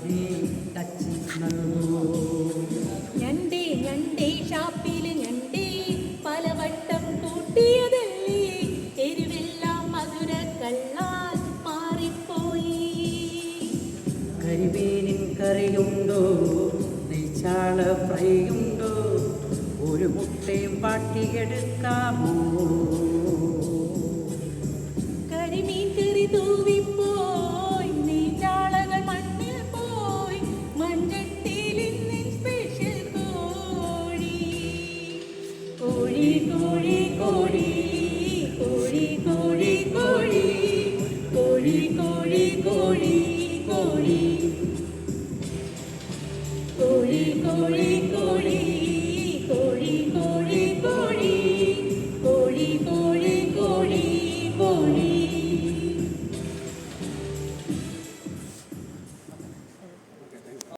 നീ ടച്ച് നൽകൂ. ഞണ്ടേ ഞണ്ടേ ഷാപ്പിൽ ഞണ്ടേ പലവട്ടം കൂട്ടിയതല്ലേ, എരിവെല്ലാം മധുര കള്ളാൽ മാറിപ്പോയി. കരിമീനിൻ കറിയുണ്ടോ, നെയ്ച്ചാള ഫ്രൈയുണ്ടോ, ഒരു മുട്ടയും പാട്ടിയെടുക്കാമോ? കരിമീൻ കറി തൂവിപ്പോയി, നെയ്ച്ചാളകൾ മണ്ണിൽ പോയി, മൺചട്ടിയിൽ ഇന്ന് സ്പെഷ്യൽ കോഴി. കോഴി കോഴി കോഴി കോഴി കോഴി കോഴി കോഴി കോഴി കോഴി കോഴി കോഴി കോഴി കോഴി കോഴി കോഴി